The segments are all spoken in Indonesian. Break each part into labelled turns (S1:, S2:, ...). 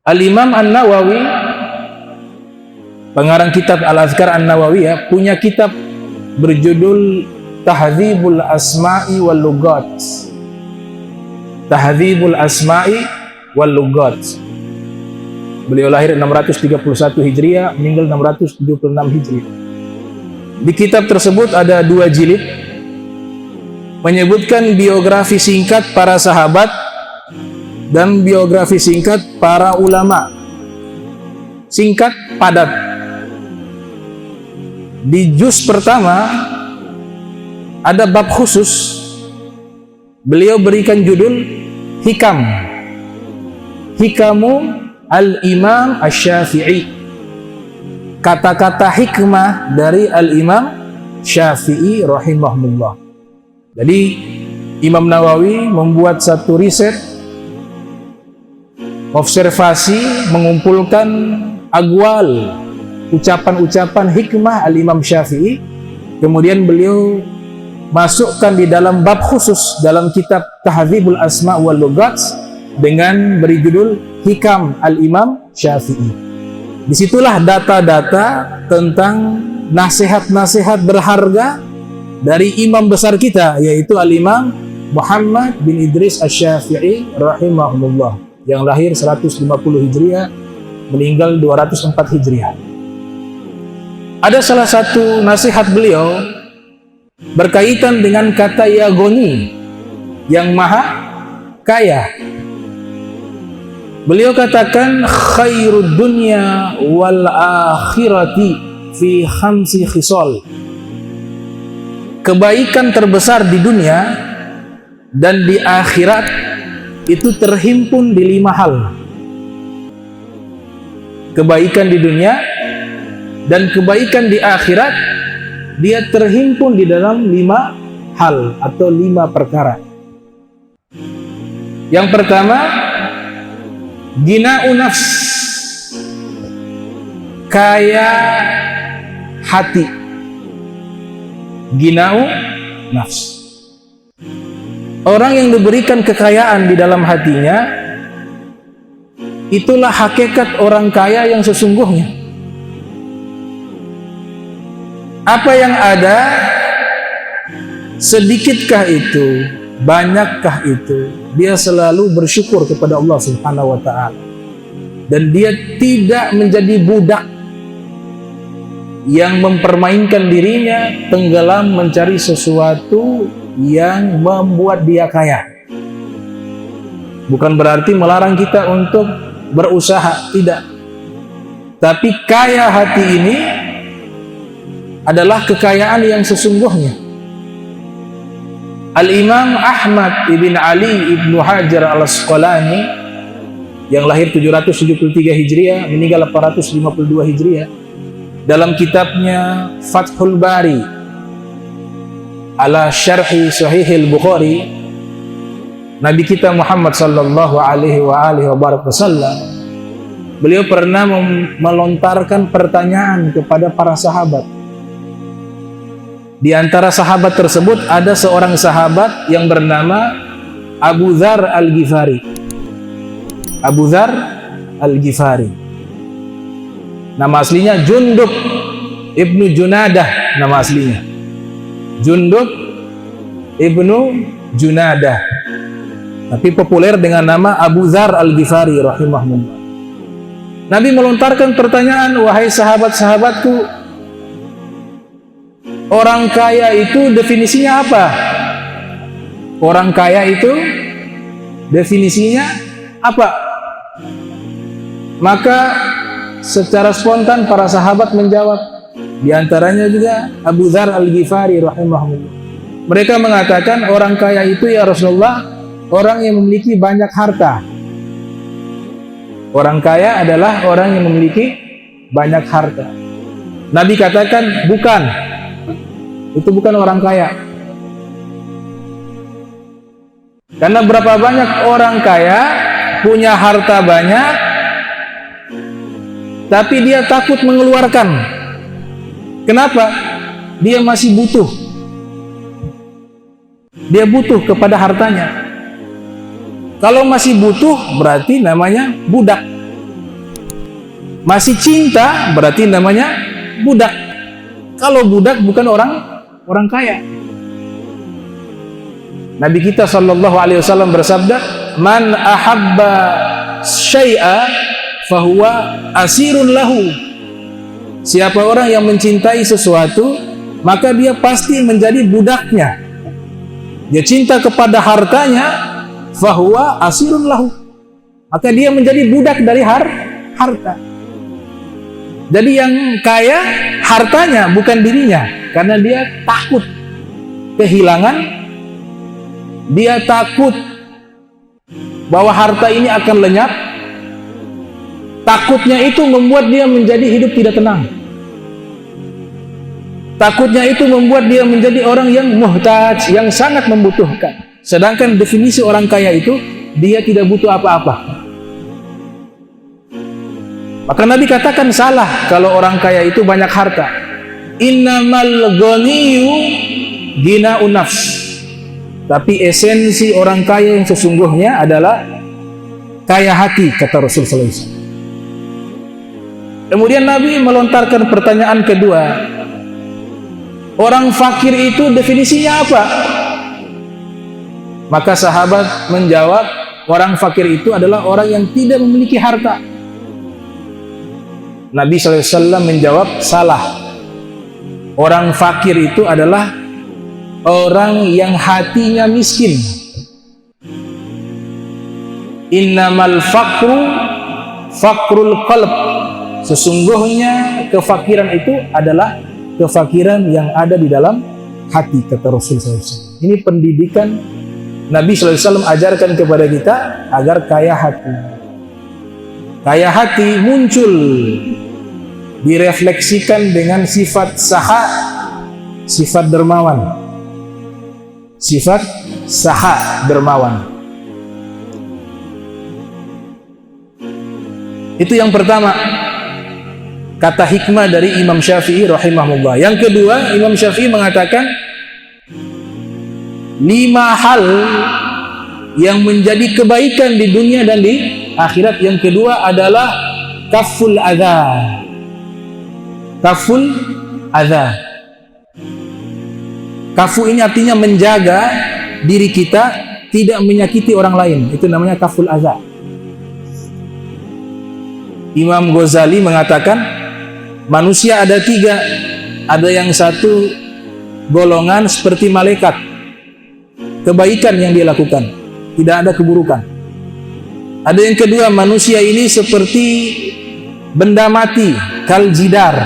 S1: Al-Imam An-Nawawi, pengarang kitab Al-Azkar An-Nawawiyah, punya kitab berjudul Tahdzibul Asma'i wal Lugat. Tahdzibul Asma'i wal Lugat. Beliau lahir 631 Hijriah, meninggal 676 Hijriah. Di kitab tersebut ada 2 jilid menyebutkan biografi singkat para sahabat dan biografi singkat para ulama. Singkat, padat. Di juz pertama ada bab khusus, beliau berikan judul Hikam. Hikamu Al-Imam Asy-Syafi'i. Kata-kata hikmah dari Al-Imam Syafi'i rahimahullah. Jadi Imam Nawawi membuat satu riset, observasi, mengumpulkan agwal, ucapan-ucapan hikmah Al-Imam Syafi'i. Kemudian beliau masukkan di dalam bab khusus dalam kitab Tahdzibul Asma' wal Lugat dengan beri judul Hikam Al-Imam Syafi'i. Disitulah data-data tentang nasihat-nasihat berharga dari imam besar kita, yaitu Al-Imam Muhammad bin Idris Asy-Syafi'i rahimahullah, yang lahir 150 Hijriah, meninggal 204 Hijriah. Ada salah satu nasihat beliau berkaitan dengan kata ya Ghani, yang maha kaya. Beliau katakan khairud dunya wal akhirati fi khamsi khisal. Kebaikan terbesar di dunia dan di akhirat itu terhimpun di 5 hal. Kebaikan di dunia dan kebaikan di akhirat dia terhimpun di dalam 5 hal atau 5 perkara. Yang pertama, gina'u nafs, kaya hati. Gina'u nafs, orang yang diberikan kekayaan di dalam hatinya, itulah hakikat orang kaya yang sesungguhnya. Apa yang ada, sedikitkah itu, banyakkah itu, dia selalu bersyukur kepada Allah Subhanahu wa ta'ala, dan dia tidak menjadi budak yang mempermainkan dirinya tenggelam mencari sesuatu yang membuat dia kaya. Bukan berarti melarang kita untuk berusaha, tidak, tapi kaya hati ini adalah kekayaan yang sesungguhnya. Al-Imam Ahmad ibn Ali ibn Hajar al-Asqalani, yang lahir 773 Hijriah, meninggal 852 Hijriah, dalam kitabnya Fathul Bari ala Syarhi Sahihil Bukhari, Nabi kita Muhammad sallallahu alaihi wasallam, beliau pernah melontarkan pertanyaan kepada para sahabat. Di antara sahabat tersebut ada seorang sahabat yang bernama Abu Dzar Al-Ghifari. Abu Dzar Al-Ghifari. Nama aslinya Jundub ibnu Junadah, nama aslinya Jundub ibnu Junadah, tapi populer dengan nama Abu Dzar Al-Ghifari rahimahullah. Nabi melontarkan pertanyaan, wahai sahabat-sahabatku, orang kaya itu definisinya apa? Orang kaya itu definisinya apa? Maka secara spontan para sahabat menjawab, di antaranya juga Abu Dzar Al-Ghifari rahimahullah. Mereka mengatakan orang kaya itu ya Rasulullah, orang yang memiliki banyak harta. Orang kaya adalah orang yang memiliki banyak harta. Nabi katakan, bukan. Itu bukan orang kaya. Karena berapa banyak orang kaya punya harta banyak, tapi dia takut mengeluarkan. Kenapa? Dia masih butuh. Dia butuh kepada hartanya. Kalau masih butuh, berarti namanya budak. Masih cinta berarti namanya budak. Kalau budak bukan orang kaya. Nabi kita sallallahu alaihi wasallam bersabda, "Man ahabba syai'a fahuwa asirun lahu." Siapa orang yang mencintai sesuatu, maka dia pasti menjadi budaknya. Dia cinta kepada hartanya, fahuwa asirun lahu. Maka dia menjadi budak dari harta. Jadi yang kaya hartanya bukan dirinya, karena dia takut kehilangan, dia takut bahwa harta ini akan lenyap. Takutnya itu membuat dia menjadi hidup tidak tenang. Takutnya itu membuat dia menjadi orang yang muhtaj, yang sangat membutuhkan. Sedangkan definisi orang kaya itu, dia tidak butuh apa-apa. Maka Nabi katakan salah kalau orang kaya itu banyak harta. Innamal ghaniyyu ghina'un nafs. Tapi esensi orang kaya yang sesungguhnya adalah kaya hati, kata Rasul sallallahu alaihi wasallam. Kemudian Nabi melontarkan pertanyaan kedua. Orang fakir itu definisinya apa? Maka sahabat menjawab, orang fakir itu adalah orang yang tidak memiliki harta. Nabi SAW menjawab, salah. Orang fakir itu adalah orang yang hatinya miskin. Innamal faqru faqrul qalb. Sesungguhnya kefakiran itu adalah kefakiran yang ada di dalam hati, kata Rasul SAW. Ini pendidikan Nabi SAW ajarkan kepada kita agar kaya hati. Kaya hati muncul, direfleksikan dengan sifat saha, sifat dermawan. Sifat saha, dermawan. Itu yang pertama, kata hikmah dari Imam Syafi'i rahimahullah. Yang kedua, Imam Syafi'i mengatakan 5 hal yang menjadi kebaikan di dunia dan di akhirat. Yang kedua adalah kaful adza. Kaful adza. Kafu ini artinya menjaga diri kita tidak menyakiti orang lain. Itu namanya kaful adza. Imam Ghazali mengatakan manusia ada 3. Ada yang satu golongan seperti malaikat, kebaikan yang dia lakukan, tidak ada keburukan. Ada yang kedua, manusia ini seperti benda mati, kal jidar,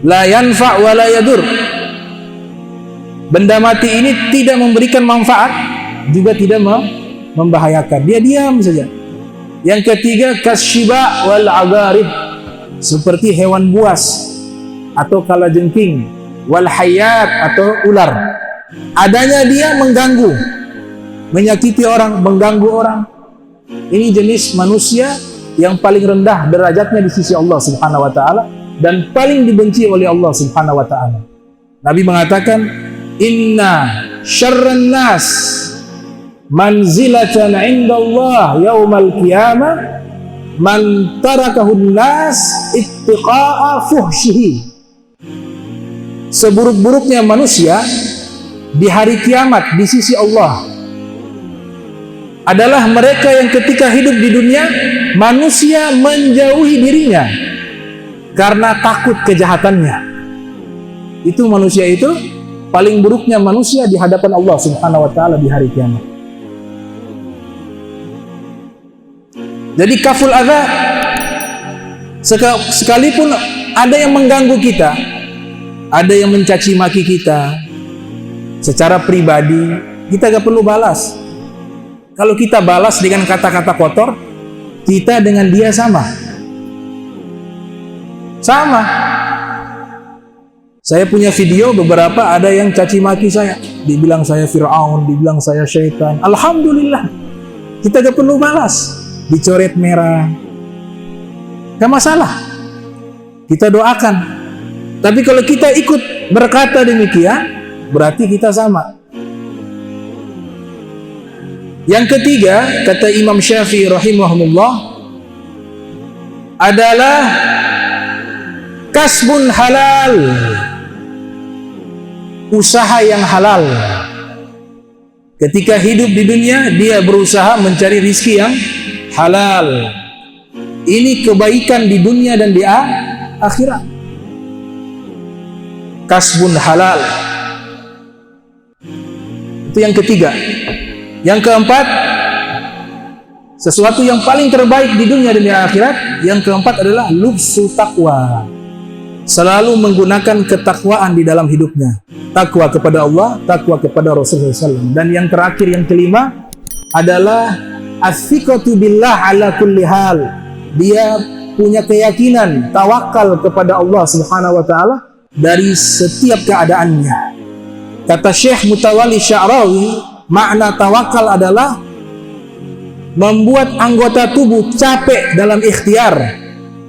S1: la yanfa' wa la yadur. Benda mati ini tidak memberikan manfaat, juga tidak membahayakan, dia diam saja. Yang ketiga, kasyiba wal agarib, seperti hewan buas atau kalajengking, wal hayat atau ular. Adanya dia mengganggu, menyakiti orang, mengganggu orang. Ini jenis manusia yang paling rendah derajatnya di sisi Allah Subhanahu wa taala dan paling dibenci oleh Allah Subhanahu wa taala. Nabi mengatakan, "Inna syarran nas manzilatan 'indallah yaumal qiyamah man tarakahun nas ittiqa'a fuhshihi." Seburuk-buruknya manusia di hari kiamat di sisi Allah adalah mereka yang ketika hidup di dunia manusia menjauhi dirinya karena takut kejahatannya. Itu manusia itu paling buruknya manusia di hadapan Allah Subhanahu wa taala di hari kiamat. Jadi kaful adza, sekalipun ada yang mengganggu kita, ada yang mencaci maki kita secara pribadi, kita gak perlu balas. Kalau kita balas dengan kata-kata kotor, kita dengan dia sama. Saya punya video beberapa, ada yang caci maki saya, dibilang saya Fir'aun, dibilang saya syaitan. Alhamdulillah, kita gak perlu balas. Dicoret merah, gak masalah, kita doakan. Tapi kalau kita ikut berkata demikian, berarti kita sama. Yang ketiga, kata Imam Syafi'i rahimahullah, adalah kasbun halal, usaha yang halal. Ketika hidup di dunia, dia berusaha mencari rizki yang halal. Ini kebaikan di dunia dan di akhirat. Kasbun halal. Itu yang ketiga. Yang keempat, sesuatu yang paling terbaik di dunia dan di akhirat. Yang keempat adalah lubsu taqwa. Selalu menggunakan ketakwaan di dalam hidupnya. Takwa kepada Allah, takwa kepada Rasulullah SAW. Dan yang terakhir, yang kelima adalah as-siqatu billah ala kulli hal. Dia punya keyakinan, tawakal kepada Allah Subhanahu wa taala dari setiap keadaannya. Kata Syekh Mutawalli Sya'rawi, makna tawakal adalah membuat anggota tubuh capek dalam ikhtiar,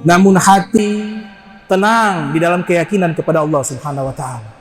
S1: namun hati tenang di dalam keyakinan kepada Allah Subhanahu wa taala.